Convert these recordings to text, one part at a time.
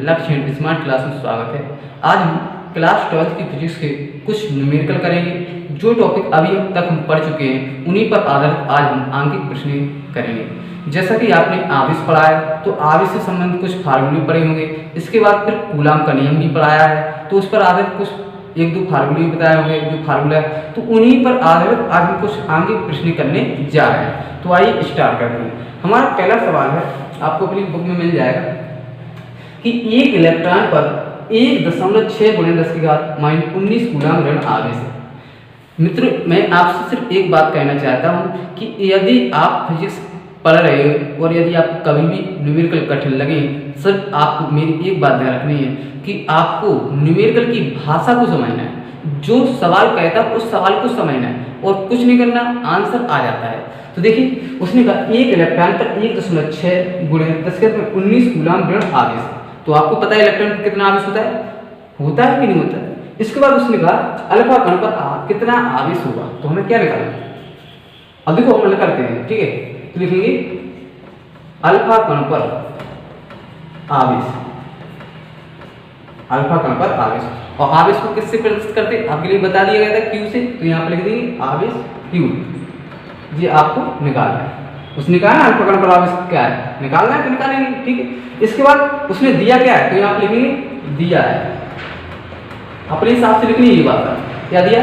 लक्ष्य smart class में स्वागत है। आज हम क्लास 12 की फिजिक्स के कुछ न्यूमेरिकल करेंगे। जो टॉपिक अभी तक हम पढ़ चुके हैं उन्हीं पर आधारित आज हम आंकिक प्रश्न करेंगे। जैसा कि आपने आवेश पढ़ा है तो आवेश से संबंधित कुछ फार्मूले पढ़े होंगे। इसके बाद फिर कूलाम का नियम भी पढ़ाया है तो उस पर आधारित कुछ एक दो फार्मूले बताए होंगे जो फार्मूला है, तो उन्हीं पर आधारित आज हम कुछ आंकिक प्रश्न करने जा रहे हैं। तो आइए स्टार्ट करते हैं। हमारा पहला सवाल है, आपको अपनी बुक में मिल जाएगा कि एक इलेक्ट्रॉन पर 1.6 × 10⁻19 कूलाम ऋण आवेश है। मित्रों, मैं आपसे सिर्फ एक बात कहना चाहता हूँ कि यदि आप फिजिक्स पढ़ रहे हो और यदि आपको कभी भी न्यूमेरिकल कठिन लगे, सिर्फ आपको मेरी एक बात ध्यान रखनी है कि आपको न्यूमेरिकल की भाषा को समझना है। जो सवाल कहता है उस सवाल को समझना है और कुछ नहीं करना, आंसर आ जाता है। तो देखिए, उसने कहा एक इलेक्ट्रॉन पर 1.6 × 10⁻19 कूलाम ऋण आवेश है। तो आपको पता है इलेक्ट्रॉन पर कितना आवेश होता है कि नहीं होता है। इसके बाद उसने कहा अल्फा कण पर कितना आवेश होगा, तो हमें क्या निकालना है। अब देखो हम करते हैं, ठीक है। तो लिखेंगे अल्फा कण पर आवेश, अल्फा कण पर आवेश। और आवेश को किससे प्रदर्शित करते हैं आपके लिए बता दिया गया था, क्यू से। तो यहाँ पर लिख देंगे आवेश क्यू। ये आपको निकालना है। उसने कहा ना अल्फा कण पर आवेश क्या है, निकालना है तो निकालेंगे, ठीक है। इसके बाद उसने दिया क्या है, तो यहाँ पे लिखेंगे दिया है। अपने हिसाब से लिखनी ये बात है। क्या दिया,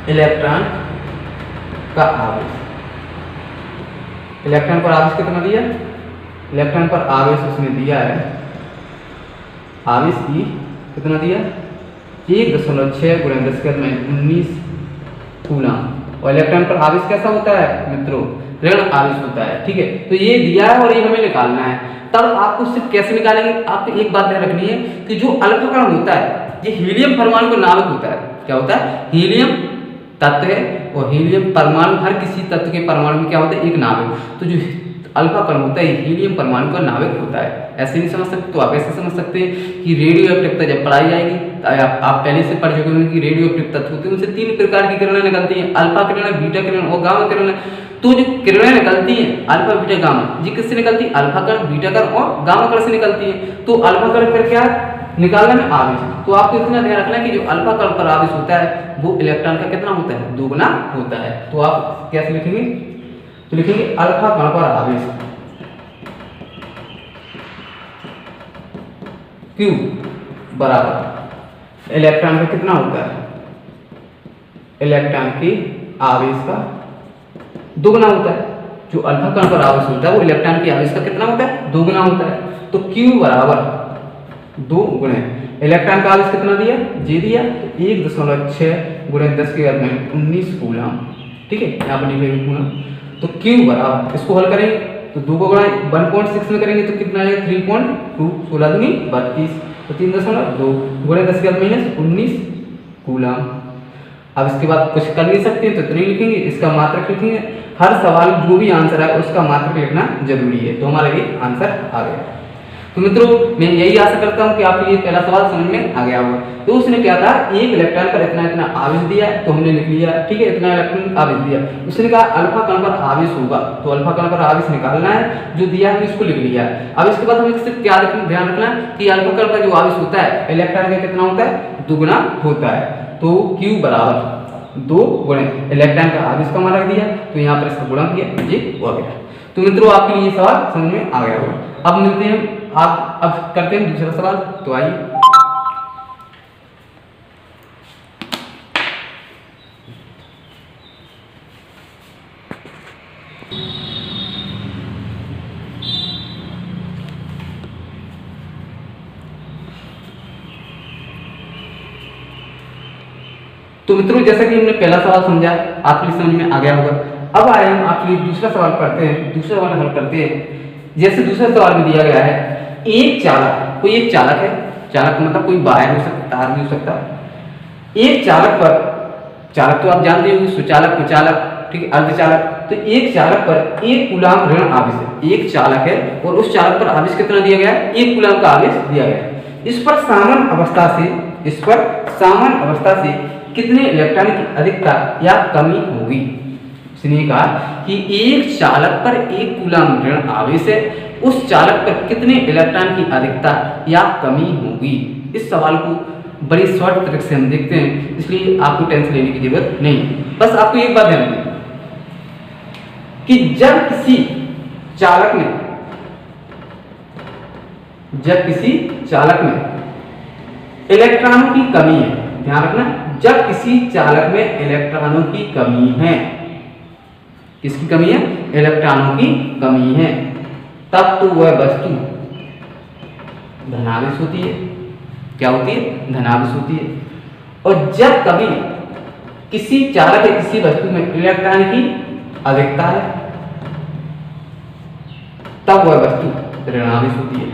इलेक्ट्रॉन का आवेश। इलेक्ट्रॉन पर आवेश कितना दिया, इलेक्ट्रॉन पर आवेश उसने दिया है, आवेश की कितना दिया 1.6 × 10⁻19 कूलाम। और इलेक्ट्रॉन पर आवेश कैसा होता है मित्रों, ऋण आवेश होता है, ठीक है। तो ये दिया है और ये हमें निकालना है। तब आपको सिर्फ कैसे निकालेंगे, आपको एक बात ध्यान रखनी है कि जो अल्फा कण होता है ये हीलियम परमाणु का नाभिक होता है। क्या होता है, हीलियम तत्व है और हीलियम परमाणु, हर किसी तत्व के परमाणु में क्या होता है, एक नाभिक। तो जो अल्फा कण होता है हीलियम परमाणु का नाभिक होता है। ऐसे नहीं समझ सकते तो आप ऐसे समझ सकते हैं कि रेडियो एक्टिवता जब पढ़ाई जाएगी तो आप पहले से पढ़ चुके होंगे कि रेडियो एक्टिव तत्व होते हैं, उनसे 3 प्रकार की किरणें निकलती हैं, अल्फा किरण, बीटा किरण और गामा किरण। तो जो किरणें निकलती हैं अल्फा बीटा गामा, ये किससे निकलती है, अल्फा कण, बीटा कण और गामा कण से निकलती है। तो अल्फा कण पर क्या निकालना में आवेश। तो आपको इतना ध्यान रखना है कि जो अल्फा कण पर आवेश होता है वो इलेक्ट्रॉन का कितना होता है, 2 गुना होता है। तो आप कैसे लिखेंगे, तो लिखेंगे अल्फा कण पर आवेश Q बराबर इलेक्ट्रॉन का कितना होता है, इलेक्ट्रॉन की आवेश का 2 गुना होता है। जो अल्फा कण पर आवेश होता है वो इलेक्ट्रॉन की आवेश का कितना होता है, 2 गुना होता है। तो Q बराबर 2 गुणे इलेक्ट्रॉन का आवेश कितना दिया, जे दिया, तो 1.6 × 10⁻19 कूलाम, ठीक है। यहाँ पर लिखेंगे कूलाम। तो Q बराबर, इसको हल करेंगे तो 2 को गुणा 1.6 में करेंगे तो कितना आएगा 3.2, 16 दूनी 32, तो 3.2 × 10⁻19 कूलाम। अब इसके बाद कुछ कर नहीं सकते तो इतने लिखेंगे, इसका मात्रक लिखेंगे। हर सवाल जो भी आंसर है उसका मात्रक लिखना जरूरी है। तो हमारा ये आंसर आ गया। तो मित्रों, मैं यही आशा करता हूँ कि आपके लिए पहला सवाल समझ में आ गया होगा। तो उसने क्या था, एक इलेक्ट्रॉन पर इतना इतना आवेश दिया तो हमने लिख लिया, ठीक है, इतना इलेक्ट्रॉन आवेश दिया। उसने कहा अल्फा कण पर आवेश होगा, तो अल्फा कण पर आवेश निकालना है, जो दिया है इसको लिख लिया। अब इसके बाद हमें सिर्फ क्या ध्यान रखना कि अल्फा कण का जो आवेश होता है इलेक्ट्रॉन का कितना होता है, 2 गुना होता है। तो Q बराबर 2 गुणे इलेक्ट्रॉन का आवेश का मान रख दिया, तो यहाँ पर इसका गुणा किया, ये हो गया। तो मित्रों, आपके लिए सवाल समझ में आ गया होगा। अब मिलते हैं, आप अब करते हैं दूसरा सवाल। तो आइए, तो मित्रों जैसा कि हमने पहला सवाल समझा, आपके लिए समझ में आ गया होगा। अब आए हम आपके लिए दूसरा सवाल पढ़ते हैं, दूसरा सवाल हल करते हैं। जैसे दूसरे सवाल में दिया गया है एक चालक, कोई एक चालक है, चालक मतलब कोई वायर हो सकता, तार भी हो सकता। एक चालक पर, चालक तो आप जानते हो, सुचालक, कुचालक, ठीक है, अर्धचालक। तो एक चालक पर 1 कूलाम ऋण आवेश है। एक चालक है और उस चालक पर आवेश कितना दिया गया है, 1 कूलाम का आवेश दिया गया है। इस पर सामान्य अवस्था से कितने इलेक्ट्रॉन की अधिकता या कमी होगी। उसने कहा कि एक चालक पर 1 कूलाम ऋण आवेश है उस चालक पर कितने इलेक्ट्रॉन की अधिकता या कमी होगी। इस सवाल को बड़ी शॉर्ट तरीके से हम देखते हैं, इसलिए आपको टेंशन लेने की जरूरत नहीं। बस आपको एक बात ध्यान रखनी कि जब किसी चालक में इलेक्ट्रॉनों की कमी है, ध्यान रखना, जब किसी चालक में इलेक्ट्रॉनों की कमी है, किसकी कमी है, इलेक्ट्रॉनों की कमी है, तब तो वह वस्तु धनावेश होती है। क्या होती है, धनावेश होती है। और जब कभी किसी चालक या किसी वस्तु में इलेक्ट्रॉन की अधिकता है, तब वह वस्तु ऋणावेश होती है।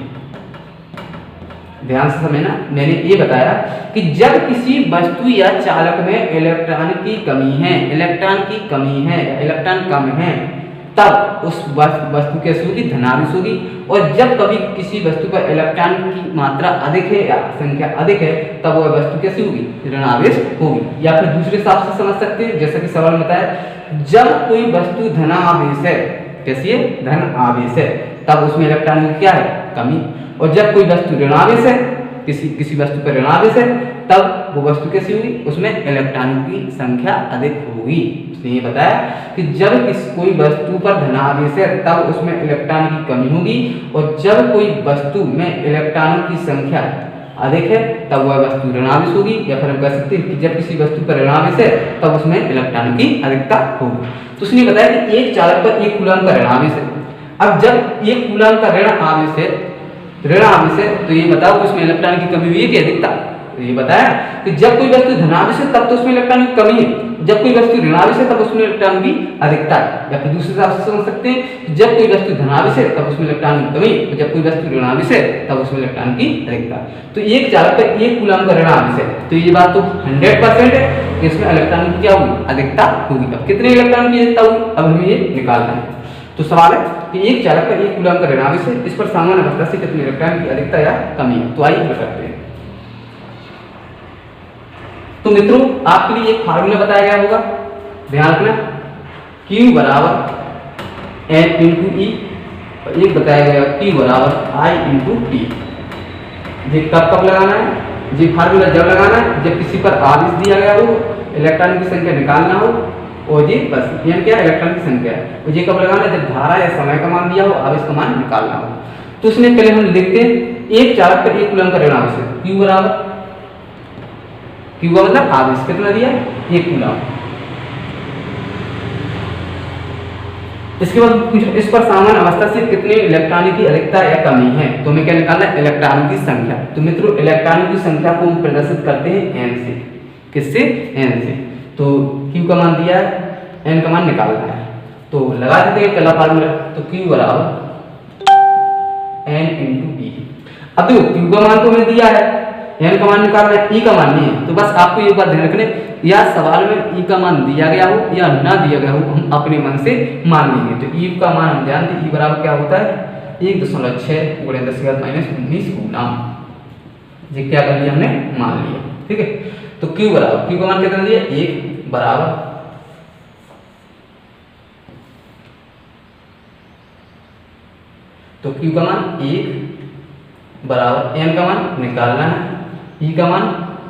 ध्यान से समझना, मैंने ये बताया कि जब किसी वस्तु या चालक में इलेक्ट्रॉन की कमी है, इलेक्ट्रॉन कम है, तब उस वस्तु कैसी होगी, धनावेश होगी। और जब कभी किसी वस्तु पर इलेक्ट्रॉन की मात्रा अधिक है या संख्या अधिक है, तब वह वस्तु कैसी होगी, ऋणावेश होगी। या फिर दूसरे हिसाब से समझ सकते हैं, जैसा कि सवाल में बताया, जब कोई वस्तु धनावेश है, कैसी है, धन आवेश है, तब उसमें इलेक्ट्रॉन की क्या है, कमी। और जब कोई वस्तु ऋणावेश है, किसी वस्तु पर ऋणावेश है, तब वो वस्तु कैसी होगी, उसमें इलेक्ट्रॉनों की संख्या अधिक होगी। इसलिए ये बताया कि जब कोई वस्तु पर धनावेश है, तब उसमें इलेक्ट्रॉन की कमी होगी। और जब कोई वस्तु में इलेक्ट्रॉनों की संख्या अधिक है, तब वह वस्तु ऋणावेश होगी। या फिर हम कह सकते हैं कि जब किसी वस्तु पर ऋणावेश है, तब उसमें इलेक्ट्रॉनों की अधिकता होगी। तो उसने बताया कि एक चालक पर 1 कूलम का ऋणावेश है। अब जब 1 कूलम का ऋण आवेश है, तो ये बताओ उसमें इलेक्ट्रॉन की कमी हुई है कि अधिकता। तो ये बताया कि जब कोई वस्तु धनावेश है, तब तो उसमें इलेक्ट्रॉन की कमी है, जब कोई वस्तु ऋणावेश है, तब उसमें इलेक्ट्रॉन की अधिकता है। या फिर दूसरे हिसाब से समझ सकते हैं, जब कोई वस्तु धनावेश है, तब उसमें इलेक्ट्रॉन की कमी, और जब कोई वस्तु ऋणावेश है, तब उसमें इलेक्ट्रॉन की अधिकता। तो एक चालक पर 1 कूलम का ऋण आवेश है, तो ये बात तो 100% है कि इसमें इलेक्ट्रॉन की क्या होगी, अधिकता होगी। अब कितने इलेक्ट्रॉन की अधिकता होगी, अब हमें ये निकालना है। तो सवाल है कि एक चालक पर 1 कूलम का ऋणावेश है, इस पर सामान्य अवस्था से कितने इलेक्ट्रॉन की अधिकता या कमी है। तो आइए करते हैं। तो मित्रों, आपके लिए एक फार्मूला बताया गया होगा, ध्यान रखना, Q बराबर N इंटू ई, और एक बताया गया Q बराबर I इंटू टी। ये कब लगाना है, ये फार्मूला जब लगाना है जब किसी पर आवेश दिया गया हो, इलेक्ट्रॉन की संख्या निकालना हो, और ये बस ये क्या, इलेक्ट्रॉन की संख्या है। और ये कब लगाना है, जब धारा या समय का मान दिया हो, आवेश का मान निकालना हो। तो उसने पहले हम लिखते हैं, एक चालक पर 1 कूलम का ऋण आवेश है, Q बराबर, Q का मतलब आवेश कितना दिया, 1 कूलम। इसके बाद इस पर सामान्य अवस्था से कितने इलेक्ट्रॉनों की अधिकता या कमी है। तो हमें क्या निकालना है, इलेक्ट्रॉनों की संख्या। तो मित्रों, इलेक्ट्रॉनों की संख्या को हम प्रदर्शित करते हैं n से। किससे, n से। तो Q का मान दिया है, n का मान निकालना है, तो लगा देते हैं पहला फार्मूला। तो Q बराबर n इंटू ई। अब देखो, Q का मान तो हमें दिया है, n का मान निकालना है, E का मान नहीं है। तो बस आपको एक बात ध्यान रखने, या सवाल में E का मान दिया गया हो या ना दिया गया हो, हम अपने मन से मान लेंगे। तो E का मान हम जानते हैं, E बराबर क्या होता है, 1.6 × 10⁻⁻19 कूलम। ये क्या कर लिया, हमने मान लिया, ठीक है। तो Q बराबर, Q का मान कितना दिया, 1 बराबर, तो Q का मान 1 बराबर, n का मान निकालना है, E का मान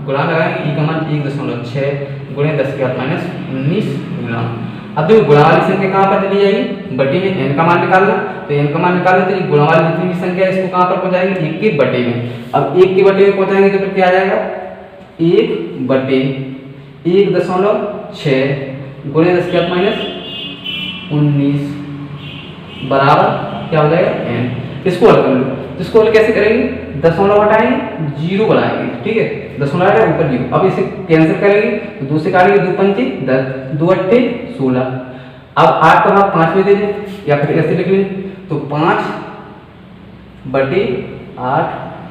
गुणा लगाएंगे, E का मान 1.6 × 10⁻⁻19 कूलम। अब देखो, गुणा वाली संख्या कहाँ पर चली जाएगी, बटे में, n का मान निकालना, तो n का मान निकालना, तो गुणा वाली जितनी भी संख्या है, इसको कहाँ पर पहुंचाएंगे, 1 के बटे में। अब 1 के बटे में पहुंचाएंगे तो फिर क्या आ जाएगा, 1 बटे 1.6 × 10⁻⁻19 बराबर क्या हो जाएगा, n। इसको हल कर लो, तो इसको हल कैसे करेंगे, दशमलव हटाएंगे, 0 बनाएंगे, ठीक है, दशमलव हटाए ऊपर 0। अब इसे कैंसिल करेंगे, तो 2 से काटेंगे, 2 पंचे 10, 2 अट्ठे 16। अब 8 का भाग 5 में दे दें, या फिर ऐसे लिख लें, तो 5 बटे 8,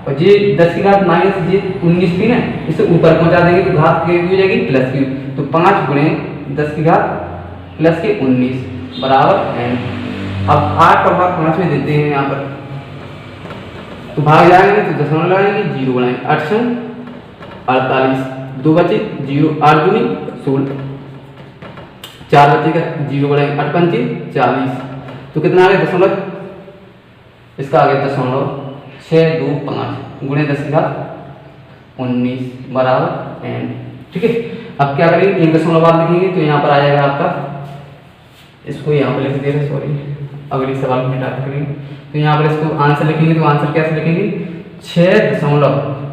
और ये 10 की घात माइनस ये 19 थी ना, इसे ऊपर पहुंचा देंगे, तो घात की हो जाएगी प्लस की। तो 5 गुणे 10 की घात प्लस के 19 बराबर n। अब 8 का भाग 5 में देते हैं यहाँ पर, तो भाग जाएंगे तो दशमलव लगाएंगे, 0 बनाएंगे, 8 48, 2 बचे 0, 8 दूनी 16, 4 बचेगा, 0 बनाएंगे, 8 पंचे 40, तो कितना आ गया, दशमलव इसका आ गया 0.625 गुणे 10⁻19 बराबर n। ठीक है, अब क्या करेंगे, 1 बाद लिखेंगे तो यहाँ पर आ जाएगा आपका, इसको यहाँ पर लिख दे रहे, सॉरी अगले सवाल में हटा करेंगे। तो यहाँ पर इसको आंसर लिखेंगे, तो आंसर कैसे लिखेंगे, 6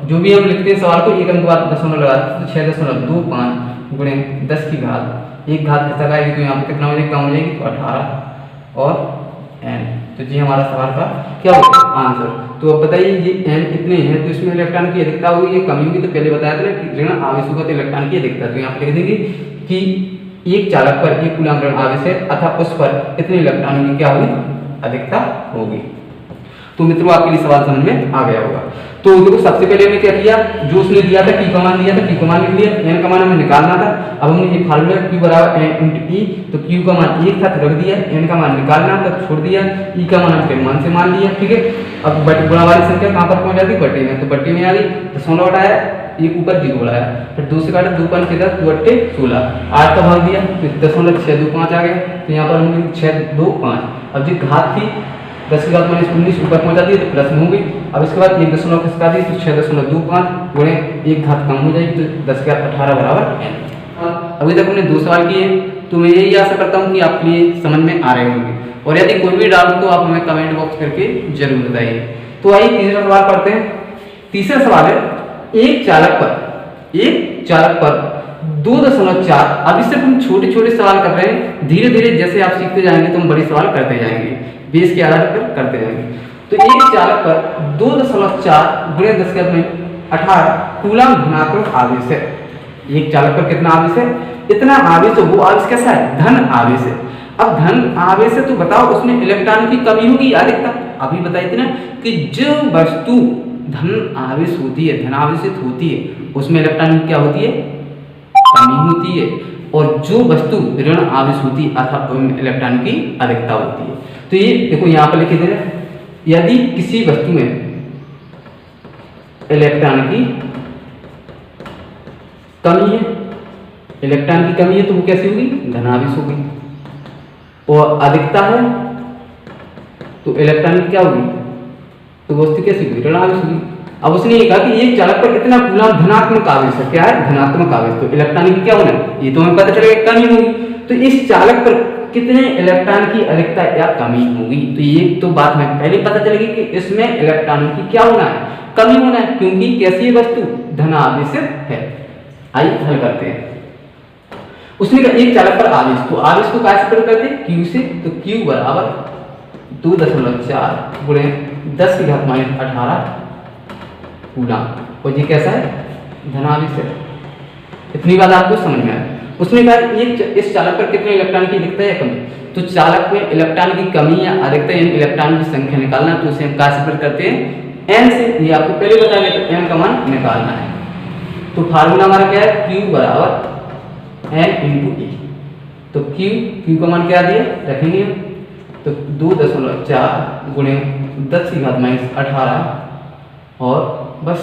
जो भी हम लिखते हैं सवाल को एक अंक बाद दशमलव लगाते हैं, तो 6.25 गुणे 10 की घात, एक घात कितना आएगी, तो यहाँ पर कितना हो जाएगी, कम हो जाएगी, तो 18 और n। तो जी हमारा सवाल का क्या होगा आंसर। तो अब बताइए ये n कितने हैं, तो इसमें इलेक्ट्रॉन की अधिकता होगी या कमी होगी, तो पहले बताया था कि ऋण आवेश होगा तो इलेक्ट्रॉन की अधिकता, तो यहाँ पर लिख देंगे कि एक चालक पर एक कूलम ऋण आवेश है अतः उस पर कितने इलेक्ट्रॉनों की क्या होगी, अधिकता होगी। तो मित्रों आपके लिए सवाल समझ में आ गया होगा। तो देखो सबसे पहले हमने क्या किया, जो उसने दिया था Q का मान दिया था, Q का मान लिख लिया, n का मान हमें निकालना था। अब हमने ये फार्मूला Q बराबर n × E, तो Q का मान 1 था तो रख दिया, n का मान निकालना था तो छोड़ दिया, E का मान हमने मान से मान लिया। ठीक है, अब गुणा वाली संख्या कहाँ पर पहुंच जाती है, बट्टे में, तो बट्टे में आ गई, दशमलव हटाया, एक ऊपर 0 बढ़ाया, फिर 2 से काटा, 2 5 10, 2 8 16, 8 का भाग दिया तो 0.625 आ गया। तो यहाँ पर हमने 625, अब जो घात थी 10⁻19 ऊपर पहुंचा दी तो प्लस में होगी। अब इसके बाद 1 दशमलव खिसका दी तो 6.25 गुणे एक घात कम हो जाएगी, तो 10⁻18 बराबर n। अभी तक हमने 2 सवाल किए, तो मैं यही आशा करता हूँ कि आपके लिए समझ में आ रहे होंगे, और यदि कोई भी डाउट तो आप हमें कमेंट बॉक्स करके जरूर बताइए। तो आइए तीसरा सवाल पढ़ते हैं। तीसरा सवाल है, एक चालक पर 2.4, अभी सिर्फ हम छोटे छोटे सवाल कर रहे हैं, धीरे धीरे जैसे आप सीखते जाएंगे तो हम बड़े सवाल करते जाएंगे, बेस के आधार पर करते जाएंगे। तो एक चालक पर 2.4 गुणे 10⁻18 कूलम धनात्मक आवेश है। एक चालक पर कितना आवेश है, इतना आवेश, तो वो आवेश कैसा है, धन आवेश है। अब धन आवेश है तो बताओ उसमें इलेक्ट्रॉन की कमी होगी या अधिकता। अभी बताई थी ना कि जो वस्तु धन आवेश होती है, धनावेशित होती है, उसमें इलेक्ट्रॉन की क्या होती है, कमी होती है, और जो वस्तु ऋण आवेश होती है अर्थात इलेक्ट्रॉन की अधिकता होती है। तो ये देखो यहाँ पर लिखे दे रहे, यदि किसी वस्तु में इलेक्ट्रॉन की कमी है, इलेक्ट्रॉन की कमी है तो वो कैसी होगी, धनावेश होगी, और अधिकता है तो इलेक्ट्रॉन की क्या होगी, तो वस्तु कैसी होगी, ऋण आवेश होगी। अब उसने ये कहा कि एक चालक पर इतना कूलम धनात्मक आवेश है, क्या है, धनात्मक आवेश, तो इलेक्ट्रॉन की क्या होना है, ये तो हमें पता चलेगा कमी होगी। तो इस चालक पर कितने इलेक्ट्रॉन की अधिकता या कमी होगी, तो ये तो बात हमें पहले पता चलेगी कि इसमें इलेक्ट्रॉन की क्या होना है, कमी होना है, क्योंकि कैसी वस्तु धनावेशित है। आइए हल करते हैं। उसने कहा एक चालक पर आवेश, तो आवेश को कैसे प्रकट करते हैं, Q से, तो Q बराबर 2.4 गुणे 10⁻18 कूलम, और ये कैसा है, धनावेश है। इतनी बात आपको समझ में आए। उसने कहा इस चालक पर कितने इलेक्ट्रॉन की अधिकता या कमी, तो चालक में इलेक्ट्रॉन की कमी या अधिकता यानी इलेक्ट्रॉन की संख्या निकालना, तो उसे हम कैसे प्रकट करते हैं, n से। ये आपको पहले बताया तो n का मान निकालना है। तो फार्मूला हमारा क्या है, Q बराबर n × E। तो Q का मान क्या दिया रखेंगे, तो 2.4 गुणे 10⁻18 और बस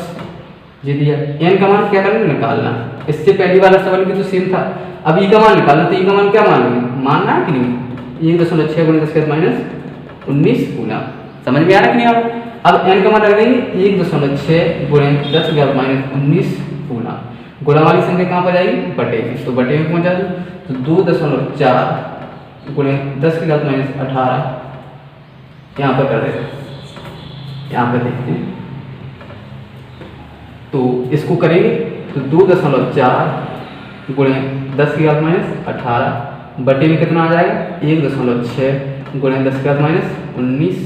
ये दिया। n का मान क्या करना, निकालना। इससे पहली वाला सवाल भी तो सेम था। अब E का मान निकालना, तो E का मान क्या मान लेंगे, मानना है कि नहीं, 1.6 गुणे 10⁻19 कूलम। समझ में आ रहा कि नहीं आ रहा। अब n का मान रख देंगे 1.6 गुणे 10⁻19 कूलम। गुणा वाली संख्या कहाँ पर जाएगी, बटे में, तो बटे में पहुंचा दो, तो 2.4 गुणे 10⁻18 यहाँ पर कर देते हैं, यहाँ पर देखते हैं। तो इसको करेंगे तो 2.4 गुणे 10⁻18 बटे में कितना आ जाएगा, 1.6 गुणे 10⁻19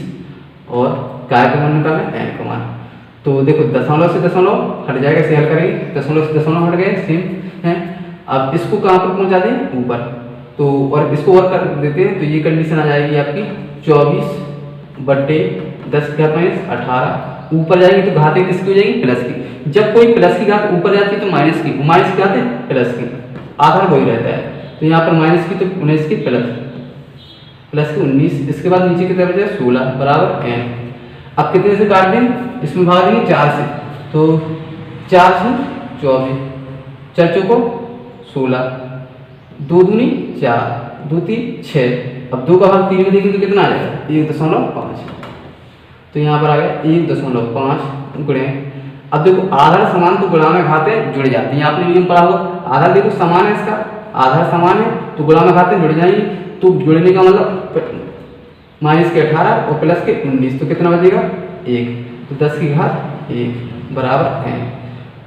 और काय का मान निकालना है, n का मान। तो देखो दशमलव से दशमलव हट जाएगा, इसे हल करेंगे, दशमलव से दशमलव हट गए, सेम है। अब इसको कहाँ पर पहुंचा दें, ऊपर, तो और इसको और कर देते हैं, तो ये कंडीशन आ जाएगी आपकी 24/10⁻18। ऊपर जाएगी तो घात किसकी हो जाएगी, प्लस की। जब कोई प्लस की घात ऊपर जाती है तो माइनस की, माइनस की घात है प्लस की, आधार वही रहता है। तो यहाँ पर माइनस की तो 19 की प्लस की 19, इसके बाद नीचे की तरफ जाए 16 बराबर n। अब कितने से काट दें, इसमें भाग देंगे 4 से, तो 4 से 24, 4 चौको 16, 2 दूनी 4, 2 3 6। अब 2 का भाग 3 में देंगे तो कितना आ जाएगा, 1.5। तो तो यहाँ पर आ गया 1.5 गुणे, अब देखो आधार समान तो गुणा में घातें जुड़ जाती हैं, आपने नियम पढ़ा होगा। आधार देखो समान है, इसका आधार समान है तो गुणा में घातें जुड़ जाएंगी। तो जुड़ने का मतलब माइनस के 18 और प्लस के 19, तो कितना बचेगा 1, तो 10 की घात 1 बराबर n।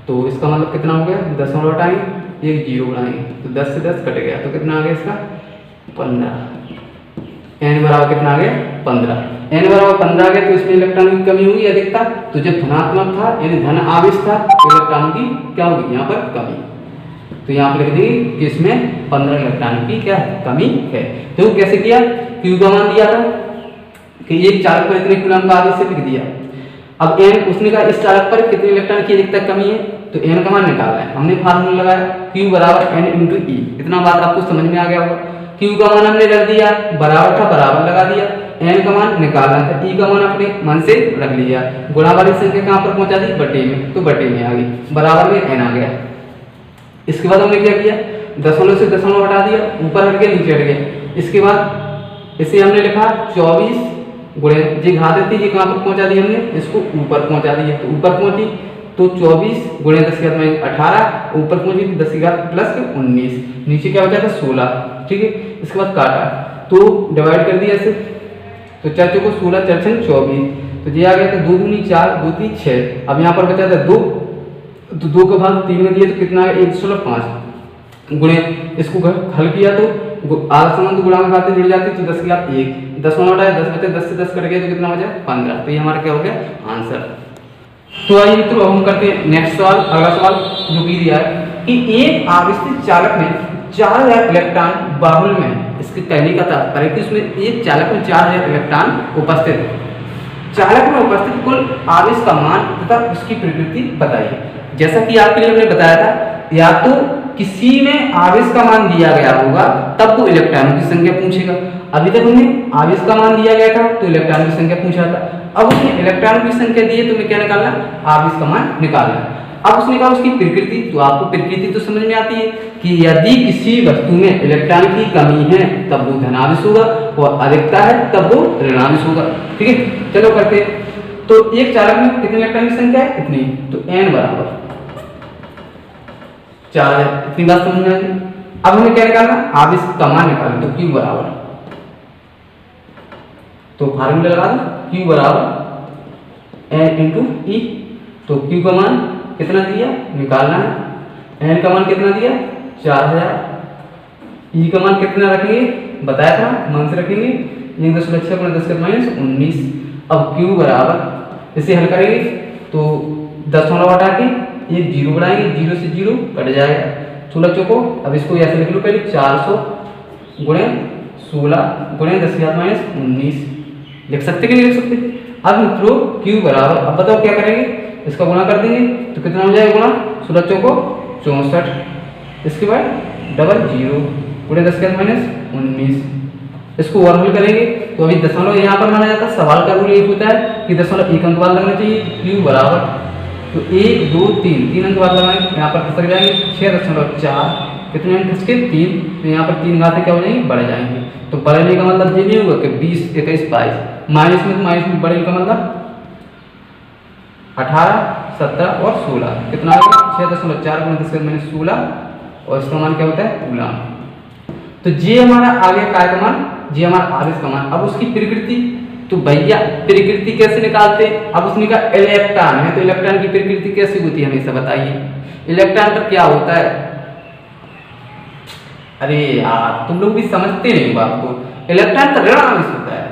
तो इसका मतलब कितना हो गया, 10 हटाएंगे, 1 0 बढ़ाएंगे तो 10 से 10 कट गया, तो कितना आ गया इसका 15। n बराबर कितना आ गया 15। n बराबर 15 आ गया तो इसमें इलेक्ट्रॉनों की कमी हुई अधिकता। तो जब धनात्मक था यानी धन आवेश था तो इलेक्ट्रॉनों की क्या होगी यहाँ पर कमी। तो यहाँ पर लिख देंगे कि इसमें 15 इलेक्ट्रॉनों की क्या है कमी है। तो कैसे किया, Q का मान दिया था कि एक चालक पर इतने कूलम का आवेश से लिख दिया। अब n उसने कहा इस चालक पर कितने इलेक्ट्रॉन की अधिकता कमी है, तो n का मान निकालना है। हमने फार्मूला लगाया Q बराबर n इंटू ई। इतना बात आपको समझ में आ गया होगा। Q का मान हमने रख दिया, बराबर था बराबर लगा दिया, n का मान निकालना था, e का मान अपने मन से रख लिया, गुणा वाली संख्या कहाँ पर पहुंचा दी बटे में, तो बटे में आ गई, बराबर में n आ गया। इसके बाद हमने क्या किया, दशमलव से दशमलव हटा दिया, ऊपर हट गया नीचे हट गया। इसके बाद इसे हमने लिखा 24 गुणे जी घात थी, जी कहाँ पर पहुंचा दी हमने, इसको ऊपर पहुंचा दिया, तो ऊपर पहुंची तो 24 गुणे 10 की घात में 18, ऊपर पहुंची 10 की घात प्लस 19, नीचे क्या बचा था 16। ठीक है, इसके बाद काटा तो डिवाइड कर दिया ऐसे, तो 4 चौको 16 4 छन 24, तो ये आ गया था 2 दूनी 4 2 3 6। अब यहाँ पर बचा था 2, तो 2 का भाग 3 में दिया तो कितना आ गया 1.5 गुणे, इसको हल किया तो आधा समान तो गुणा में घातें जुड़ जाती, तो 10 की घात 1, 10 हटाया 10 बचे, 10 से 10 कट गया तो कितना बचा 15। तो ये हमारा क्या हो गया आंसर। तो आइए मित्रों अब हम करते हैं नेक्स्ट सवाल। अगला सवाल जो भी दिया है कि एक आवेशित चालक में 4000 इलेक्ट्रॉन बाहुल में, इसके कहने का तात्पर्य कि उसमें एक चालक में 4000 इलेक्ट्रॉन उपस्थित है। चालक में उपस्थित कुल आवेश का मान तथा उसकी प्रकृति बताइए। जैसा कि आपके लिए हमने बताया था, या तो किसी में आवेश का मान दिया गया होगा तब वो इलेक्ट्रॉनों की संख्या पूछेगा। अभी तक हमने आवेश का मान दिया गया था तो इलेक्ट्रॉनों की संख्या पूछा था। अब उसने इलेक्ट्रॉनों की संख्या दी है तो हमें क्या निकालना, आवेश का मान निकालना। अब उसने कहा उसकी प्रकृति, तो आपको प्रकृति तो समझ में आती है कि यदि किसी वस्तु में इलेक्ट्रॉन की कमी है तब वो धनावेश होगा और अधिकता है तब वो ऋणावेश होगा। ठीक है, चलो करते हैं। तो एक चालक में कितने इलेक्ट्रॉन की संख्या है, इतनी, तो n बराबर 4 है, इतनी बात समझ में आ गई। अब हमें क्या निकालना, आवेश का मान निकालना, तो Q बराबर, तो फार्मूला लगा दो Q बराबर n इंटू ई। तो Q का मान कितना दिया निकालना है, n का मान कितना दिया 4000, ई का मान कितना रखेंगे बताया था मन से रखेंगे, 1.6 10 का माइनस 19। अब Q बराबर इसे हल करेंगे तो 10 हटा के 1 0 बढ़ाएंगे, 0 से 0 कट जाएगा, 16 चौको। अब इसको ऐसे लिख लो पहले 400 गुणे 16 गुणे 10 की घात माइनस 19, लिख सकते कि नहीं लिख सकते। अब मित्रों Q बराबर, अब बताओ क्या करेंगे, इसका गुणा कर देंगे तो कितना हो जाएगा गुणा, 16 चौको 64, इसके बाद डबल 0 गुणे 10 की घात माइनस 19, इसको वर्गमूल करेंगे तो अभी दशमलव यहाँ पर माना जाता है। सवाल का रूल ये होता है कि दशमलव एक अंक बाद लगना चाहिए। Q बराबर, तो 1 2 3 अंक बाद लगाएंगे, यहाँ पर खसक जाएंगे 6.4, कितने अंक खसके 3, तो यहाँ पर 3 घातें क्या हो जाएंगी बढ़ जाएंगी। तो बढ़ने का मतलब ये नहीं होगा कि 20 21 22, माइनस में तो माइनस में बढ़ने का मतलब 18 17 और 16, कितना आएगा 6.4 गुणे 10 माइनस 16, और इसका मान क्या होता है कूलम। तो ये हमारा आ गया काय का मान, ये हमारा आवेश का मान। अब उसकी प्रकृति, तो भैया प्रकृति कैसे निकालते, अब उसने कहा इलेक्ट्रॉन है तो इलेक्ट्रॉन की प्रकृति कैसे होती है हमें सब बताइए। इलेक्ट्रॉन पर क्या होता है, अरे यार तुम लोग भी समझते नहीं बात को, इलेक्ट्रॉन पर ऋण आवेश होता है।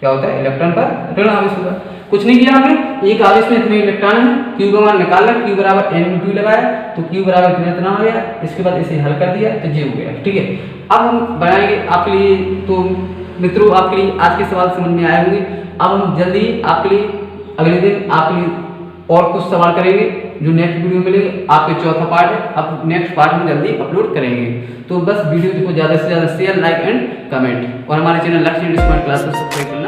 क्या होता है, इलेक्ट्रॉन पर ऋण आवेश होता है। कुछ नहीं किया हमने, एक आवेश में इतने इलेक्ट्रॉन है, Q का मान निकालना, Q बराबर n इंटू लगाया तो Q बराबर इतना आ गया, इसके बाद इसे हल कर दिया तो ये हो गया। ठीक है, अब हम बनाएंगे आपके लिए, तो मित्रों आपके लिए आज के सवाल समझ में आए होंगे। अब हम जल्दी आपके लिए अगले दिन आपके लिए और कुछ सवाल करेंगे जो नेक्स्ट वीडियो में मिलेंगे। आपके चौथा पार्ट है, अब नेक्स्ट पार्ट हम जल्दी अपलोड करेंगे। तो बस वीडियो को ज़्यादा से ज़्यादा शेयर लाइक एंड कमेंट, और हमारे चैनल लक्ष्य स्मार्ट क्लास को सब्सक्राइब